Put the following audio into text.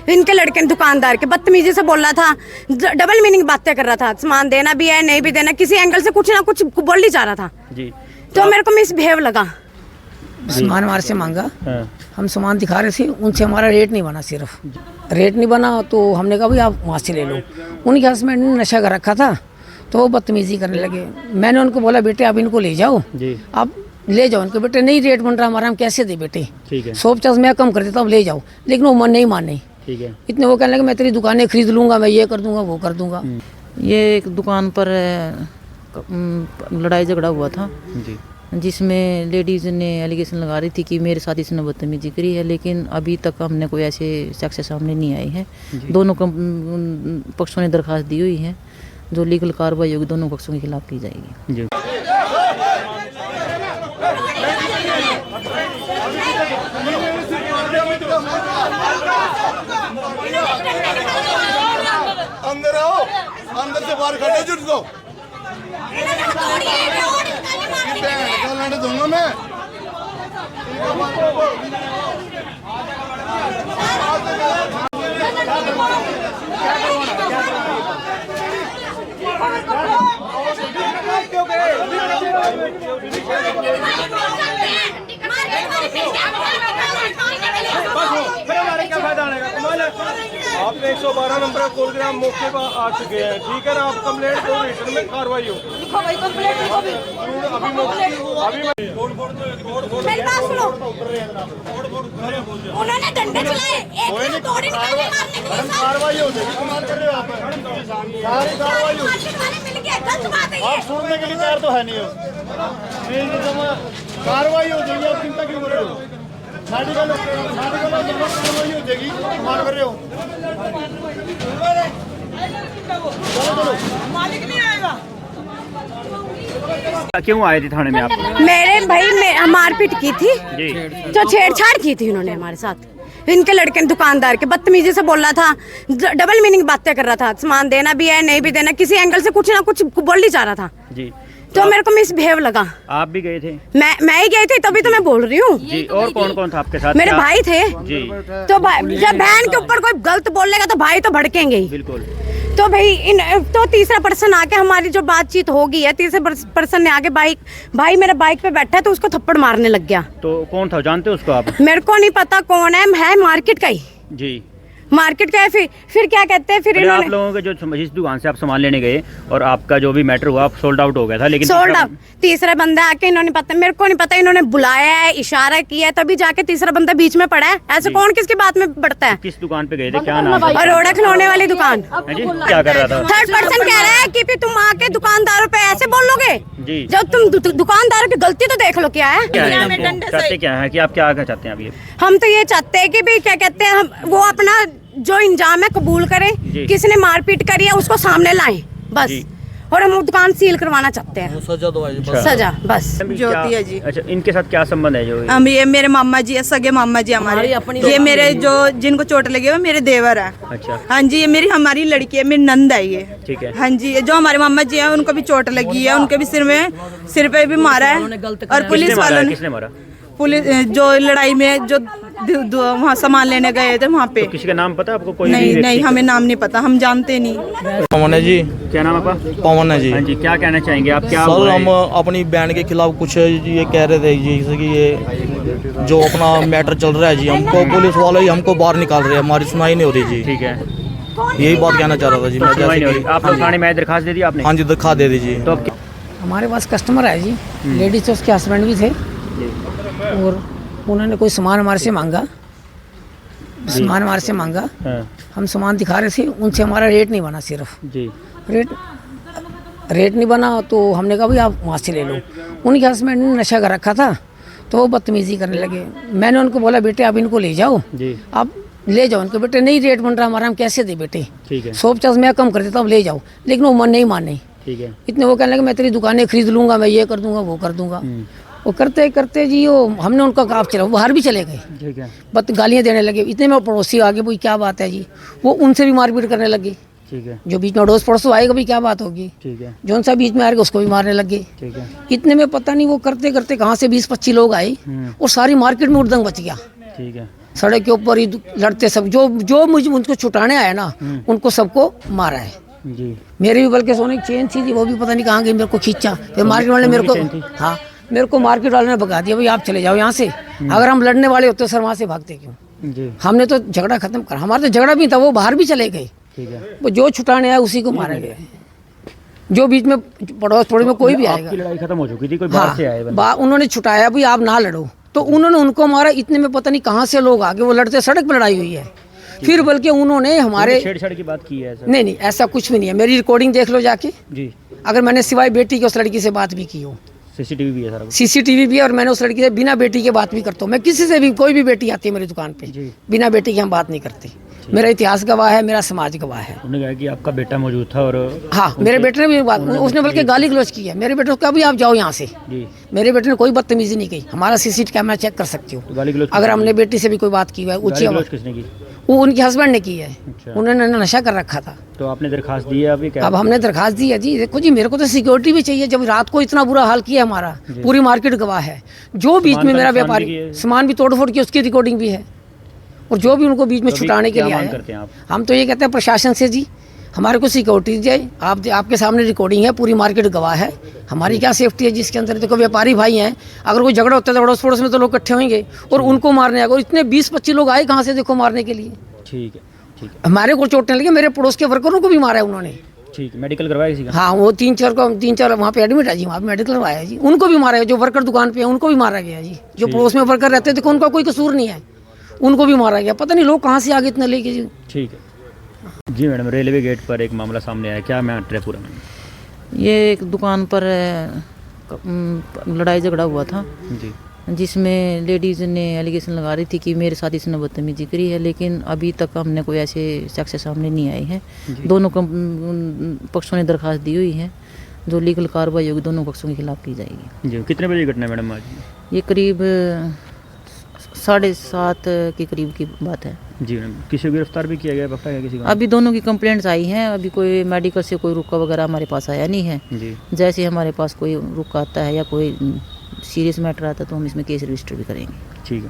इनके लड़के ने दुकानदार के बदतमीजी से बोल रहा था, डबल मीनिंग बातें कर रहा था, सामान देना भी है नहीं भी देना, किसी एंगल से कुछ ना कुछ बोल ही जा रहा था जी। तो मेरे को मिसबिहेव लगा। सामान हमारे से मांगा, हम सामान दिखा रहे थे, उनसे हमारा रेट नहीं बना, सिर्फ रेट नहीं बना तो हमने कहा भाई आप वहाँ से ले लो। उनके हस्बैंड ने नशा कर रखा था तो वो बदतमीजी करने लगे। मैंने उनको बोला बेटे आप इनको ले जाओ जी, आप ले जाओ इनको। बेटे नहीं रेट बन रहा हमारा, हम कैसे दे बेटे, 150 मैं कम कर देता हूँ, ले जाओ। लेकिन वो मन नहीं माने, ठीक है। इतने वो कहने लगे मैं तेरी दुकानें खरीद लूंगा, मैं ये कर दूंगा वो कर दूंगा। ये एक दुकान पर लड़ाई झगड़ा हुआ था जी, जिसमें लेडीज़ ने एलिगेशन लगा रही थी कि मेरे साथ इसने बदतमीजी करी है, लेकिन अभी तक हमने कोई ऐसे शख्स सामने नहीं आई है। दोनों पक्षों ने दरखास्त दी हुई है, जो लीगल कार्रवाई होगी दोनों पक्षों के खिलाफ की जाएगी जी। अंदर आओ, अंदर से बाहर खड़े जुट दो, दूंगा मैं। आपने 112 नंबर का कॉल किया, मौके पर आ चुके हैं, ठीक है ना। आप कंप्लेंट दो, रिटर्न में कार्रवाई हो। मेरी बात सुनो, उन्होंने डंडे चलाए, एक तोड़ी निकाले मारने के लिए, कार्रवाई हो जाएगी। कमाल कर रहे हो आप, सारी कार्रवाई हो जाएगी। गलत बात है, आप सुनने के लिए तैयार तो है नहीं हो, कार्रवाई हो जाएगी। आप चिंता क्यों कर रहे हो? साड़ी का कार्रवाई हो जाएगी, कमाल कर रहे हो। चलो मालिक नहीं आएगा। क्यों आए थे थाने में आप? मेरे भाई मारपीट की थी जी, तो छेड़छाड़ की थी उन्होंने हमारे साथ। इनके लड़के ने दुकानदार के बदतमीजी से बोल रहा था, डबल मीनिंग बातें कर रहा था, सामान देना भी है नहीं भी देना, किसी एंगल से कुछ ना कुछ बोल ही जा रहा था जी। तो मेरे को मिसबिहेव लगा। आप भी गए थे? मैं ही गई थी, तभी तो मैं बोल रही हूँ जी। और कौन कौन था आपके साथ? मेरे भाई थे जी। तो जब बहन के ऊपर कोई गलत बोलेगा तो भाई तो भड़केंगे ही, बिल्कुल। तो भाई तो तीसरा पर्सन आके हमारी जो बातचीत हो गई है, तीसरे पर्सन ने आके भाई मेरा बाइक पे बैठा है तो उसको थप्पड़ मारने लग गया। तो कौन था, जानते हो उसको आप? मेरे को नहीं पता कौन है मार्केट का ही जी, मार्केट का है। फिर क्या कहते हैं, फिर आप लोगों के जो जिस दुकान से आप सामान लेने गए और आपका जो भी मैटर हुआ, आप सोल्ड आउट हो गया था, लेकिन सोल्ड आउट तीसरा बंदा आके, इन्होंने पता, मेरे को नहीं पता, इन्होंने बुलाया है, इशारा किया है, तभी जाके तीसरा बंदा बीच में पड़ा है। ऐसे कौन किसकी बात में पड़ता है? किस दुकान पे गए थे, क्या नाम? अरोड़ा खिलौने वाली दुकान। क्या कर रहा था? थर्ड पर्सन कह रहा है कि फिर तुम आके दुकानदारों पे ऐसे बोलोगे जी, जब तुम दुकानदारों की गलती तो देख लो क्या है। चाहते क्या है कि आप क्या चाहते हैं अभी? हम तो ये चाहते हैं कि भाई क्या कहते हैं, हम वो अपना जो इंजाम है कबूल करें, किसने मारपीट करी है उसको सामने लाएं बस, और हम दुकान सील करवाना चाहते हैं। सजा दो, सजा बस। ज्योति है जी। अच्छा, इनके साथ क्या संबंध है? जो हम ये मेरे मामा जी है, सगे मामा जी हमारे। ये मेरे जो जिनको चोट लगी है मेरे देवर है। अच्छा। हाँ जी, ये हमारी लड़की है, मेरी नंद है ये। ठीक है। हाँ जी, जो हमारे मामा जी है उनको भी चोट लगी है, उनके भी सिर पे भी मारा है। और पुलिस वालों ने, किसने मारा? पुलिस जो लड़ाई में जो वहाँ सामान लेने गए थे वहाँ पे। तो किसी का नाम पता आपको? कोई नहीं, हमें नाम नहीं पता, हम जानते नहीं। पवन है जी। क्या नाम आपका? पवन है जी। हाँ जी, क्या कहना चाहेंगे आप? क्या सर, हम अपनी बहन के खिलाफ कुछ ये कह रहे थे जी, जैसे कि ये जो अपना मैटर चल रहा है जी, हमको पुलिस वाले ही हमको बाहर निकाल रहे हैं, हमारी सुनाई नहीं हो रही जी। ठीक है, यही बात कहना चाह रहा था जी मैं। जैसे आप थाने में दरखास्त दे दी आपने? हाँ जी, दरखास्त दे दीजिए। तो हमारे पास कस्टमर है जी, लेडीज तो उसके हस्बैंड भी थे, और उन्होंने कोई सामान हमारे से मांगा, हम सामान दिखा रहे थे, उनसे हमारा रेट नहीं बना, सिर्फ जी रेट नहीं बना तो हमने कहा भाई आप वहाँ से ले लो। उनके हस्बैंड ने नशा कर रखा था तो वो बदतमीजी करने लगे। मैंने उनको बोला बेटे आप इनको ले जाओ जी, आप ले जाओ इनको। बेटे नहीं रेट बन रहा हमारा, हम कैसे दे बेटे, 150 मैं कम कर देता हूँ, ले जाओ। लेकिन वो मन नहीं माने, ठीक है। इतने वो कहने लगे मैं तेरी दुकानें खरीद लूंगा, मैं ये कर दूंगा वो कर दूंगा। वो करते करते जी वो हमने उनका काम चला, वो बाहर भी चले गए, ठीक है, बट गालियाँ देने लगे। इतने में पड़ोसी आगे, भाई क्या बात है जी, वो उनसे भी मारपीट करने लगे। ठीक है, जो बीच में अड़ोस पड़ोस आएगा भाई क्या बात होगी, ठीक है, जौन सा बीच में आएगा उसको भी मारने लगे। ठीक है, इतने में पता नहीं वो करते करते कहाँ से 20-25 लोग आए और सारी मार्केट में उड़दंग बच गया। ठीक है, सड़क के ऊपर ही लड़ते सब, जो मुझे उनको छुटाने आया ना उनको सबको मारा है। जी, मेरे भी बल्कि सोने की चेन थी वो भी पता नहीं कहाँ गई, मेरे को खींचा, फिर मार्केट वाले मेरे को, हाँ मेरे को मार्केट वाले ने भगा दिया, भाई आप चले जाओ यहाँ से। अगर हम लड़ने वाले होते सर वहाँ से भागते क्यों? जी, हमने तो झगड़ा खत्म कर, हमारा तो झगड़ा भी था, वो बाहर भी चले गए। ठीक है। वो जो छुटाने आया उसी को मारा गया। जो बीच में पड़ोस पड़ोस में कोई भी आएगा, आपकी लड़ाई खत्म हो चुकी थी, कोई बाहर से आए बंदे? उन्होंने छुटाया भाई आप ना लड़ो, तो उन्होंने उनको मारा। इतने में पता नहीं कहाँ से लोग आगे, वो लड़ते सड़क पर लड़ाई हुई है। फिर बल्कि उन्होंने हमारे छेड़छाड़ की बात की है सर? नहीं ऐसा कुछ भी नहीं है, मेरी रिकॉर्डिंग देख लो जाके। जी, अगर मैंने सिवाय बेटी के उस लड़की से बात भी की हो, सीसीटीवी भी है सारा कुछ? सीसीटीवी भी है, और मैंने उस लड़की से बिना बेटी के बात भी करता हूँ। मैं किसी से भी, कोई भी बेटी आती है मेरी दुकान पे, जी। बिना बेटी के हम बात नहीं करते। मेरा इतिहास गवाह है, मेरा समाज गवाह है। उन्होंने कहा कि आपका बेटा मौजूद था और हाँ मेरे बेटे ने भी बात, उसने बल्कि गाली गलौज की है मेरे बेटे को, कहा भी आप जाओ यहाँ से। जी, मेरे बेटे ने कोई बदतमीजी नहीं की, हमारा सीसीटीवी कैमरा चेक कर सकती हो। तो गाली गलौज अगर हमने बेटी से भी कोई बात की है ऊंची आवाज, किसने की? वो उनके हस्बैंड ने की है। अच्छा। उन्होंने नशा कर रखा था। तो आपने दरखास्त दी है अभी क्या? अब हमने दरखास्त दी है जी। देखो जी मेरे को तो सिक्योरिटी भी चाहिए, जब रात को इतना बुरा हाल किया हमारा, पूरी मार्केट गवाह है। जो बीच में मेरा व्यापारी सामान भी तोड़ फोड़ की, उसकी रिकॉर्डिंग भी है। और जो भी उनको बीच में छुटाने के लिए आया, हम तो ये कहते हैं प्रशासन से जी हमारे को सिक्योरिटी दीजिए। आपके सामने रिकॉर्डिंग है, पूरी मार्केट गवाह है। हमारी क्या सेफ्टी है जिसके अंदर? देखो व्यापारी भाई हैं, अगर कोई झगड़ा होता है तो अड़ोस पड़ोस में तो लोग इकट्ठे होंगे और उनको मारने आएगा। और इतने 20-25 लोग आए कहाँ से देखो मारने के लिए। ठीक है, ठीक है, हमारे को चोटने लगे, मेरे पड़ोस के वर्करों को भी मारा है उन्होंने। ठीक है। मेडिकल करवाया किसी का? हाँ वो 3-4 वहाँ पे एडमिट है जी, वहाँ पे मेडिकल करवाया है जी। उनको भी मारा है, जो वर्कर दुकान पे है उनको भी मारा गया जी। जो पड़ोस में वर्कर रहते थे, देखो उनका कोई कसूर नहीं है, उनको भी मारा गया। पता नहीं लोग कहाँ से आगे इतना लेके जी। ठीक है जी। मैडम, रेलवे गेट पर एक मामला सामने आया, क्या मैटर है पूरा में? ये एक दुकान पर लड़ाई झगड़ा हुआ था, जी, जिसमें लेडीज़ ने एलिगेशन लगा रही थी कि मेरे साथ इसने बदतमीजी करी है, लेकिन अभी तक हमने कोई ऐसे शख्स सामने नहीं आए हैं। दोनों पक्षों ने दरखास्त दी हुई है, जो लीगल कार्रवाई होगी दोनों पक्षों के खिलाफ की जाएगी। जी। कितने बजे घटना है मैडम आज? ये करीब 7:30 के करीब की बात है। जी मैडम, किसी को गिरफ्तार भी किया गया, पकड़ा गया किसी को? अभी दोनों की कंप्लेंट्स आई हैं, अभी कोई मेडिकल से कोई रुका वगैरह हमारे पास आया नहीं है। जी, जैसे हमारे पास कोई रुका आता है या कोई सीरियस मैटर आता है तो हम इसमें केस रजिस्टर भी करेंगे। ठीक है।